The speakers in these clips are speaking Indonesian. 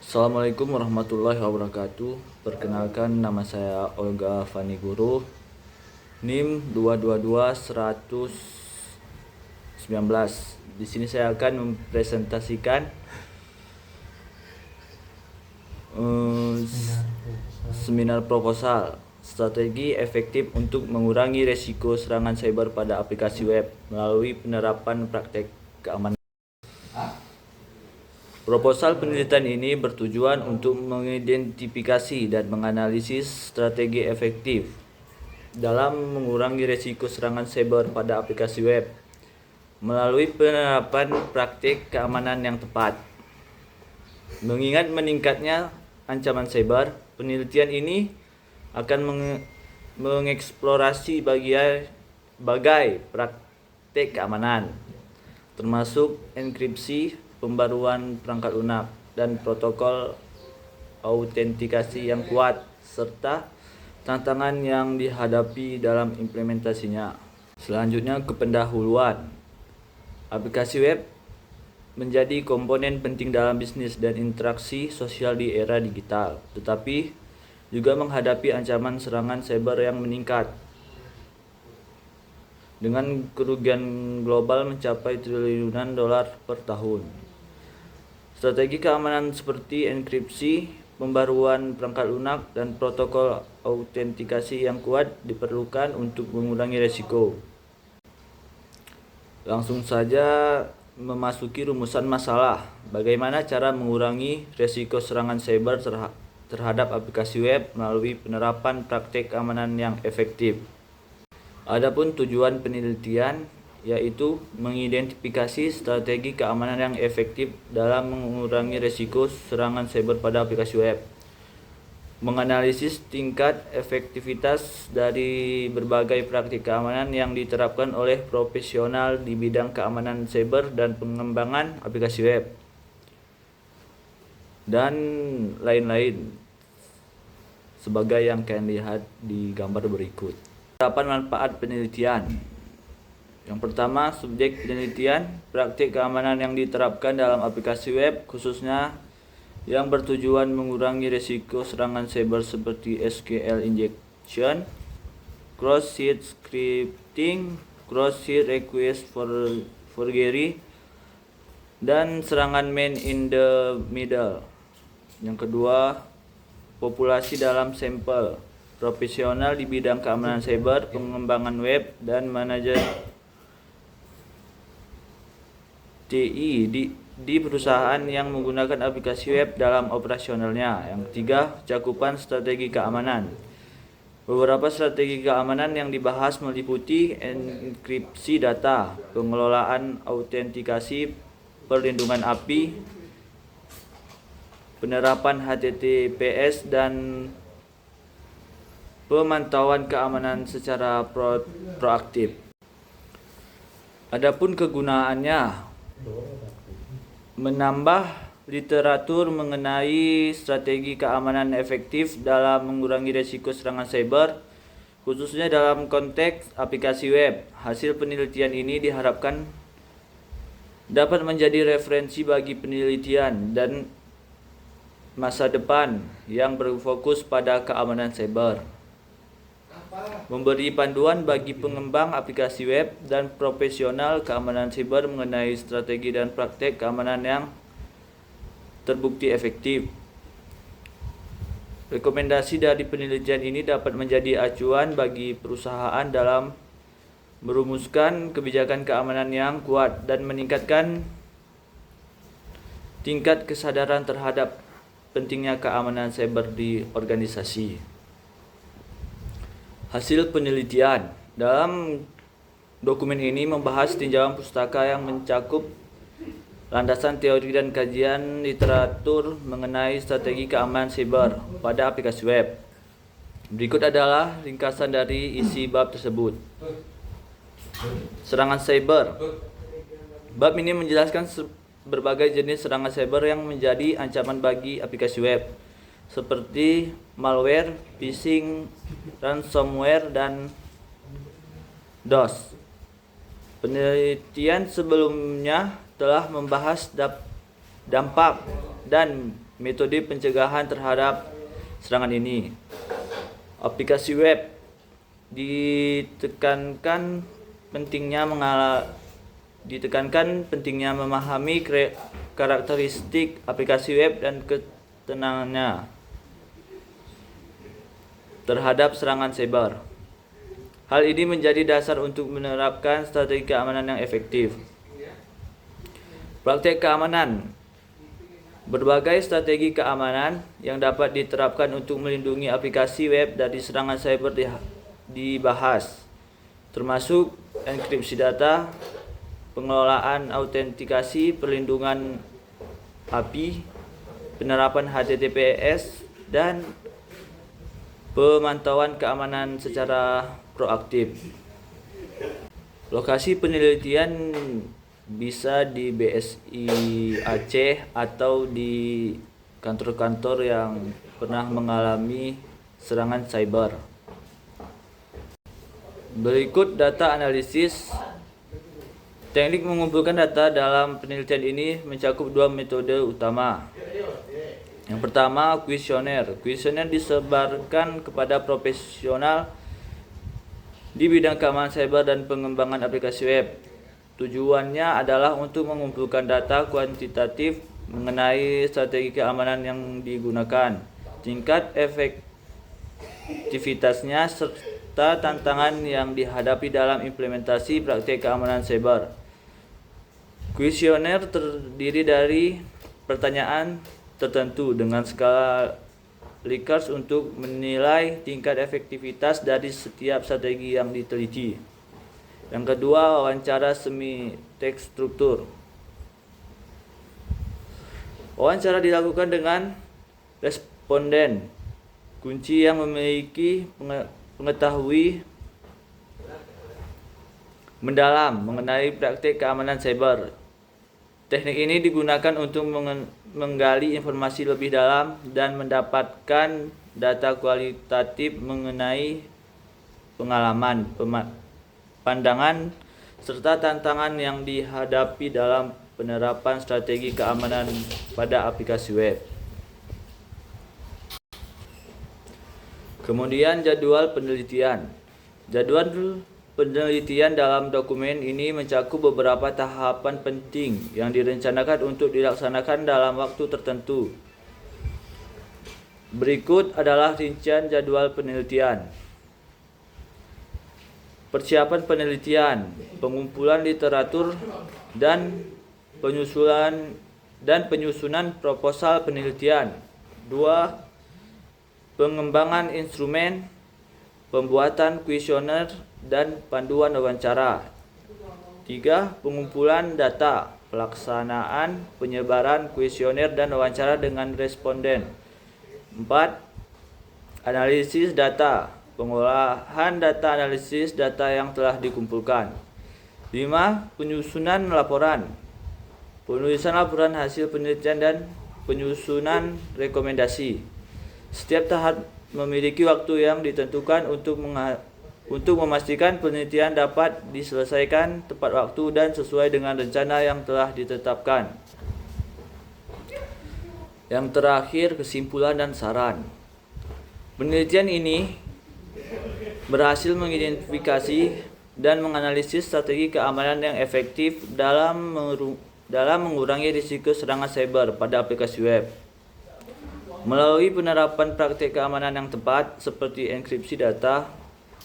Assalamualaikum warahmatullahi wabarakatuh. Perkenalkan, nama saya Olga Fani Guru, NIM 222-119. Di sini saya akan mempresentasikan seminar proposal strategi efektif untuk mengurangi resiko serangan cyber pada aplikasi web melalui penerapan praktek keamanan. Proposal penelitian ini bertujuan untuk mengidentifikasi dan menganalisis strategi efektif dalam mengurangi risiko serangan cyber pada aplikasi web melalui penerapan praktik keamanan yang tepat. Mengingat meningkatnya ancaman cyber, penelitian ini akan mengeksplorasi bagai praktik keamanan, termasuk enkripsi, pembaruan perangkat lunak, dan protokol autentikasi yang kuat, serta tantangan yang dihadapi dalam implementasinya. Selanjutnya, kependahuluan. Aplikasi web menjadi komponen penting dalam bisnis dan interaksi sosial di era digital, tetapi juga menghadapi ancaman serangan cyber yang meningkat dengan kerugian global mencapai triliunan dolar per tahun. Strategi keamanan seperti enkripsi, pembaruan perangkat lunak, dan protokol autentikasi yang kuat diperlukan untuk mengurangi risiko. Langsung saja memasuki rumusan masalah. Bagaimana cara mengurangi risiko serangan cyber terhadap aplikasi web melalui penerapan praktik keamanan yang efektif. Adapun tujuan penelitian yaitu mengidentifikasi strategi keamanan yang efektif dalam mengurangi risiko serangan cyber pada aplikasi web, menganalisis tingkat efektivitas dari berbagai praktik keamanan yang diterapkan oleh profesional di bidang keamanan cyber dan pengembangan aplikasi web, dan lain-lain sebagai yang kalian lihat di gambar berikut. Penerapan manfaat penelitian. Yang pertama, subjek penelitian, praktik keamanan yang diterapkan dalam aplikasi web, khususnya yang bertujuan mengurangi risiko serangan cyber seperti SQL injection, cross-site scripting, cross-site request forgery, dan serangan man in the middle. Yang kedua, populasi dalam sampel, profesional di bidang keamanan cyber, pengembangan web, dan manajer TI di perusahaan yang menggunakan aplikasi web dalam operasionalnya. Yang ketiga, cakupan strategi keamanan. Beberapa strategi keamanan yang dibahas meliputi enkripsi data, pengelolaan autentikasi, perlindungan API, penerapan HTTPS, dan pemantauan keamanan secara proaktif. Adapun kegunaannya, menambah literatur mengenai strategi keamanan efektif dalam mengurangi risiko serangan cyber, khususnya dalam konteks aplikasi web. Hasil penelitian ini diharapkan dapat menjadi referensi bagi penelitian dan masa depan yang berfokus pada keamanan cyber, memberi panduan bagi pengembang aplikasi web dan profesional keamanan cyber mengenai strategi dan praktek keamanan yang terbukti efektif. Rekomendasi dari penelitian ini dapat menjadi acuan bagi perusahaan dalam merumuskan kebijakan keamanan yang kuat dan meningkatkan tingkat kesadaran terhadap pentingnya keamanan cyber di organisasi. Hasil penelitian. Dalam dokumen ini membahas tinjauan pustaka yang mencakup landasan teori dan kajian literatur mengenai strategi keamanan cyber pada aplikasi web. Berikut adalah ringkasan dari isi bab tersebut. Serangan cyber. Bab ini menjelaskan berbagai jenis serangan cyber yang menjadi ancaman bagi aplikasi web, seperti malware, phishing, ransomware, dan DOS. Penelitian sebelumnya telah membahas dampak dan metode pencegahan terhadap serangan ini. Aplikasi web ditekankan pentingnya memahami karakteristik aplikasi web dan ketenangannya terhadap serangan cyber. Hal ini menjadi dasar untuk menerapkan strategi keamanan yang efektif. Praktek keamanan. Berbagai strategi keamanan yang dapat diterapkan untuk melindungi aplikasi web dari serangan cyber dibahas, termasuk enkripsi data, pengelolaan autentikasi, perlindungan API, penerapan HTTPS, dan pemantauan keamanan secara proaktif. Lokasi penelitian bisa di BSI Aceh atau di kantor-kantor yang pernah mengalami serangan cyber. Berikut data analisis. Teknik mengumpulkan data dalam penelitian ini mencakup dua metode utama. Yang pertama, kuesioner. Kuesioner disebarkan kepada profesional di bidang keamanan cyber dan pengembangan aplikasi web. Tujuannya adalah untuk mengumpulkan data kuantitatif mengenai strategi keamanan yang digunakan, tingkat efektivitasnya, serta tantangan yang dihadapi dalam implementasi praktik keamanan cyber. Kuesioner terdiri dari pertanyaan tertentu dengan skala Likert untuk menilai tingkat efektivitas dari setiap strategi yang diteliti. Yang kedua, wawancara semi terstruktur. Wawancara dilakukan dengan responden kunci yang memiliki pengetahuan mendalam mengenai praktik keamanan cyber. Teknik ini digunakan untuk menggali informasi lebih dalam dan mendapatkan data kualitatif mengenai pengalaman, pandangan, serta tantangan yang dihadapi dalam penerapan strategi keamanan pada aplikasi web. Kemudian jadwal penelitian. Jadwal penelitian dalam dokumen ini mencakup beberapa tahapan penting yang direncanakan untuk dilaksanakan dalam waktu tertentu. Berikut adalah rincian jadwal penelitian. Persiapan penelitian, pengumpulan literatur, dan penyusunan proposal penelitian. 2. Pengembangan instrumen, pembuatan kuesioner dan panduan wawancara. 3. Pengumpulan data, pelaksanaan, penyebaran kuesioner dan wawancara dengan responden. 4. Analisis data, pengolahan data, analisis data yang telah dikumpulkan. 5. Penyusunan laporan, penulisan laporan hasil penelitian dan penyusunan rekomendasi. Setiap tahap memiliki waktu yang ditentukan untuk memastikan penelitian dapat diselesaikan tepat waktu dan sesuai dengan rencana yang telah ditetapkan. Yang terakhir, kesimpulan dan saran. Penelitian ini berhasil mengidentifikasi dan menganalisis strategi keamanan yang efektif dalam mengurangi risiko serangan cyber pada aplikasi web. Melalui penerapan praktik keamanan yang tepat seperti enkripsi data,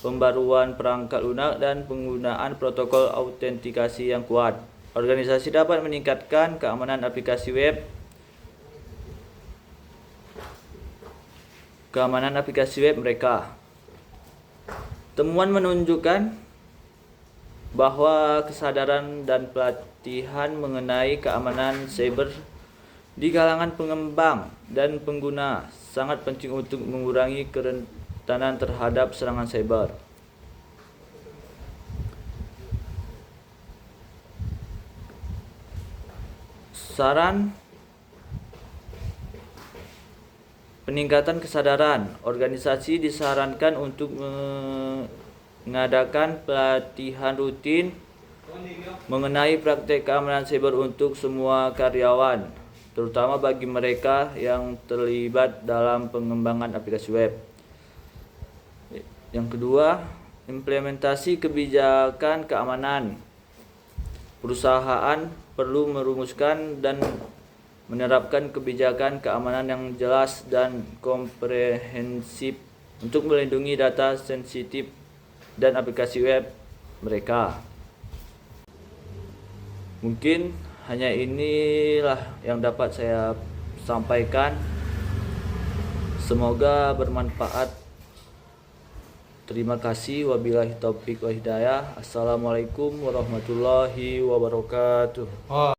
pembaruan perangkat lunak, dan penggunaan protokol autentikasi yang kuat, organisasi dapat meningkatkan keamanan aplikasi web mereka. Temuan menunjukkan bahwa kesadaran dan pelatihan mengenai keamanan cyber di kalangan pengembang dan pengguna sangat penting untuk mengurangi kerentanan terhadap serangan cyber. Saran: peningkatan kesadaran. Organisasi disarankan untuk mengadakan pelatihan rutin mengenai praktek keamanan cyber untuk semua karyawan terutama bagi mereka yang terlibat dalam pengembangan aplikasi web. Yang kedua, implementasi kebijakan keamanan. Perusahaan perlu merumuskan dan menerapkan kebijakan keamanan yang jelas dan komprehensif untuk melindungi data sensitif dan aplikasi web mereka. Mungkin hanya inilah yang dapat saya sampaikan. Semoga bermanfaat. Terima kasih. Wabillahi taufik wa hidayah. Assalamualaikum warahmatullahi wabarakatuh.